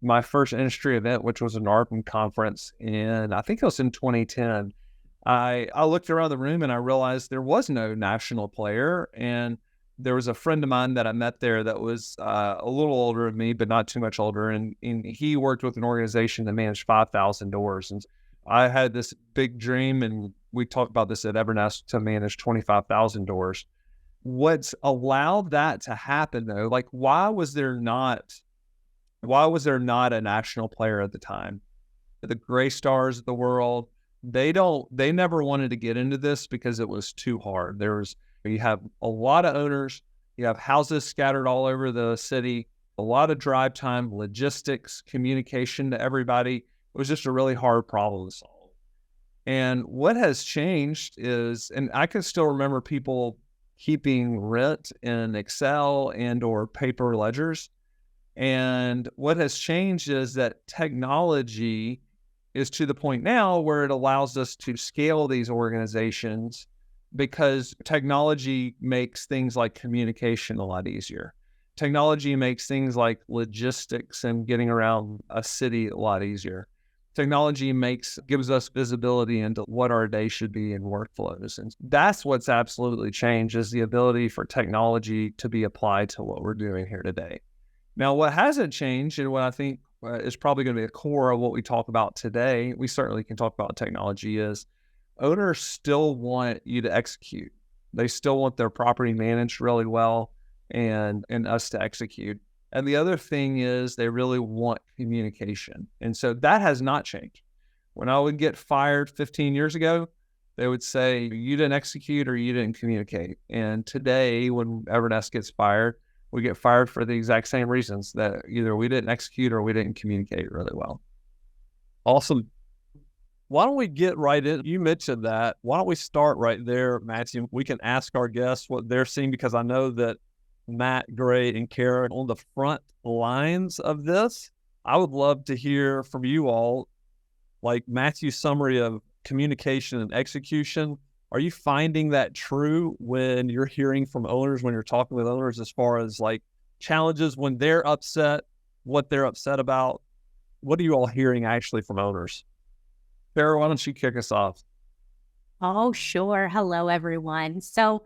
my first industry event, which was an ARPM conference, and I think it was in 2010. I looked around the room and I realized there was no national player. And there was a friend of mine that I met there that was a little older than me, but not too much older. And he worked with an organization that managed 5,000 doors. And I had this big dream, and we talked about this at Evernest, to manage 25,000 doors. What's allowed that to happen, though, like why was there not a national player at the time? The Gray Stars of the world, they never wanted to get into this because it was too hard. You have a lot of owners, you have houses scattered all over the city, a lot of drive time, logistics, communication to everybody. It was just a really hard problem to solve. And what has changed is, and I can still remember people keeping rent in Excel and or paper ledgers. And what has changed is that technology is to the point now where it allows us to scale these organizations, because technology makes things like communication a lot easier. Technology makes things like logistics and getting around a city a lot easier. Technology gives us visibility into what our day should be in workflows. And that's what's absolutely changed, is the ability for technology to be applied to what we're doing here today. Now, what hasn't changed, and what I think is probably going to be a core of what we talk about today, we certainly can talk about technology, is owners still want you to execute. They still want their property managed really well and us to execute. And the other thing is they really want communication. And so that has not changed. When I would get fired 15 years ago, they would say, you didn't execute or you didn't communicate. And today, when Evernest gets fired, we get fired for the exact same reasons, that either we didn't execute or we didn't communicate really well. Awesome. Why don't we get right in? You mentioned that. Why don't we start right there, Matthew? We can ask our guests what they're seeing, because I know that Matt, Gray, and Karen on the front lines of this. I would love to hear from you all, like Matthew's summary of communication and execution. Are you finding that true when you're hearing from owners, when you're talking with owners, as far as like challenges when they're upset, what they're upset about? What are you all hearing actually from owners? Sarah, why don't you kick us off? Oh, sure. Hello, everyone. So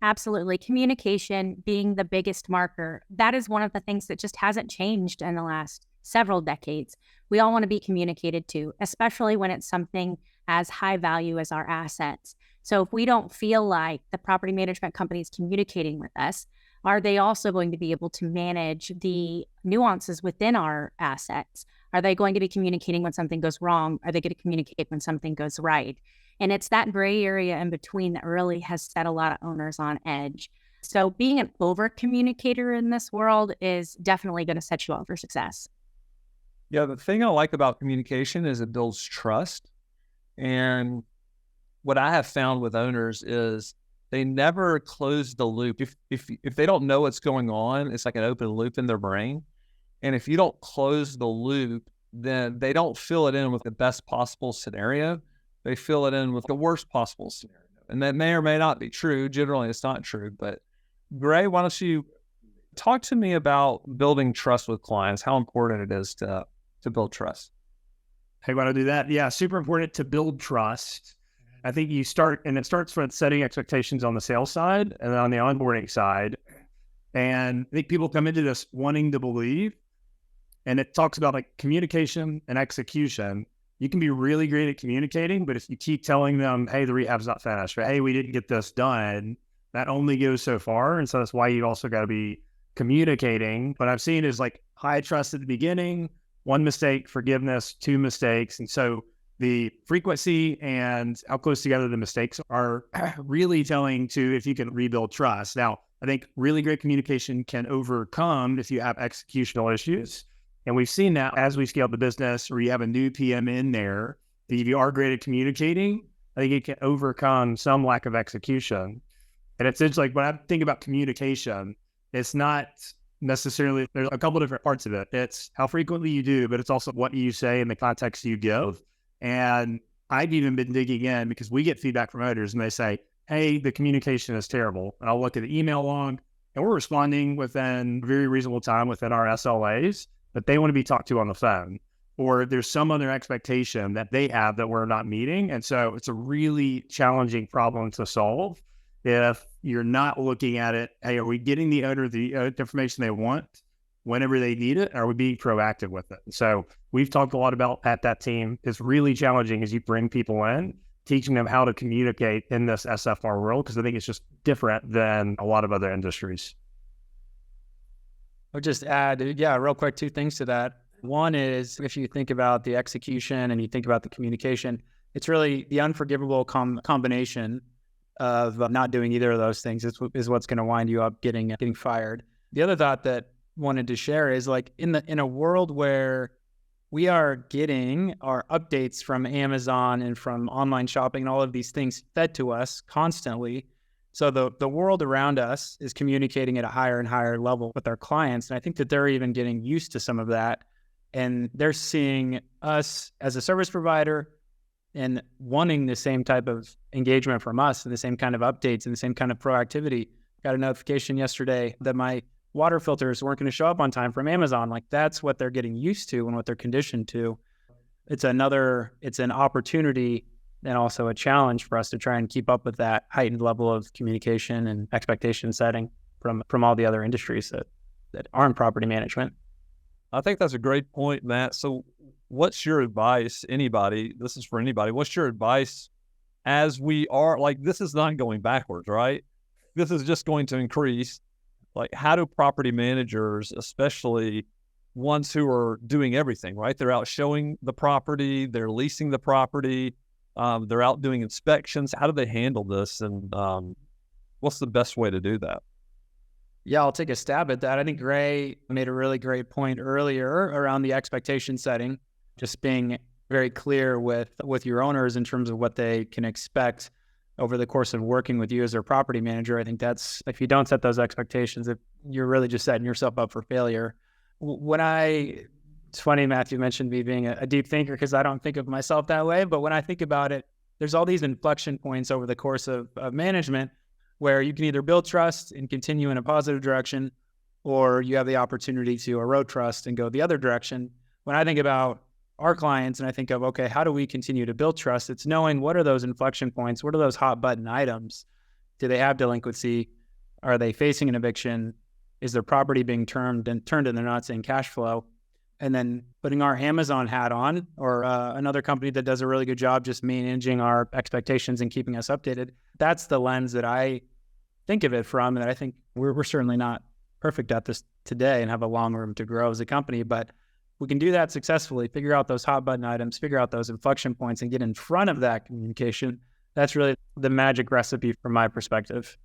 absolutely, communication being the biggest marker. That is one of the things that just hasn't changed in the last several decades. We all want to be communicated to, especially when it's something as high value as our assets. So if we don't feel like the property management company is communicating with us, are they also going to be able to manage the nuances within our assets? Are they going to be communicating when something goes wrong? Are they going to communicate when something goes right? And it's that gray area in between that really has set a lot of owners on edge. So being an over communicator in this world is definitely going to set you up for success. Yeah, the thing I like about communication is it builds trust. And what I have found with owners is they never close the loop. If they don't know what's going on, it's like an open loop in their brain. And if you don't close the loop, then they don't fill it in with the best possible scenario. They fill it in with the worst possible scenario. And that may or may not be true. Generally, it's not true. But Gray, why don't you talk to me about building trust with clients, how important it is to build trust? Hey, why don't I do that? Yeah, super important to build trust. I think it starts with setting expectations on the sales side and then on the onboarding side. And I think people come into this wanting to believe, and it talks about like communication and execution. You can be really great at communicating, but if you keep telling them, hey, the rehab's not finished, or hey, we didn't get this done, that only goes so far. And so that's why you also got to be communicating. What I've seen is like high trust at the beginning, one mistake, forgiveness, two mistakes. And so the frequency and how close together the mistakes are really telling to if you can rebuild trust. Now, I think really great communication can overcome if you have executional issues. And we've seen that as we scale the business, or you have a new PM in there, that if you are great at communicating, I think it can overcome some lack of execution. And it's like when I think about communication, it's not necessarily, there's a couple different parts of it. It's how frequently you do, but it's also what you say and the context you give. And I've even been digging in because we get feedback from owners and they say, hey, the communication is terrible. And I'll look at the email log and we're responding within a very reasonable time within our SLAs. but they want to be talked to on the phone, or there's some other expectation that they have that we're not meeting. And so it's a really challenging problem to solve if you're not looking at it. Hey, are we getting the owner the information they want whenever they need it? Are we being proactive with it? So we've talked a lot about at that team. It's really challenging as you bring people in, teaching them how to communicate in this SFR world, because I think it's just different than a lot of other industries. I'll just add, real quick, two things to that. One is, if you think about the execution and you think about the communication, it's really the unforgivable combination of not doing either of those things is what's going to wind you up getting fired. The other thought that wanted to share is, like, in a world where we are getting our updates from Amazon and from online shopping and all of these things fed to us constantly. So the world around us is communicating at a higher and higher level with our clients. And I think that they're even getting used to some of that. And they're seeing us as a service provider and wanting the same type of engagement from us and the same kind of updates and the same kind of proactivity. Got a notification yesterday that my water filters weren't going to show up on time from Amazon. Like, that's what they're getting used to and what they're conditioned to. It's an opportunity and also a challenge for us to try and keep up with that heightened level of communication and expectation setting from all the other industries that aren't property management. I think that's a great point, Matt. So what's your advice, this is for anybody, what's your advice as we are, like, this is not going backwards, right? This is just going to increase. Like, how do property managers, especially ones who are doing everything, right? They're out showing the property, they're leasing the property, they're out doing inspections. How do they handle this? And what's the best way to do that? Yeah, I'll take a stab at that. I think Gray made a really great point earlier around the expectation setting, just being very clear with your owners in terms of what they can expect over the course of working with you as their property manager. I think that's, if you don't set those expectations, if you're really just setting yourself up for failure. It's funny, Matthew mentioned me being a deep thinker, because I don't think of myself that way. But when I think about it, there's all these inflection points over the course of management where you can either build trust and continue in a positive direction, or you have the opportunity to erode trust and go the other direction. When I think about our clients and I think of, okay, how do we continue to build trust? It's knowing, what are those inflection points? What are those hot button items? Do they have delinquency? Are they facing an eviction? Is their property being turned and they're not seeing cash flow? And then putting our Amazon hat on, or another company that does a really good job just managing our expectations and keeping us updated. That's the lens that I think of it from, and that I think we're certainly not perfect at this today and have a long room to grow as a company, but we can do that successfully, figure out those hot button items, figure out those inflection points, and get in front of that communication. That's really the magic recipe from my perspective.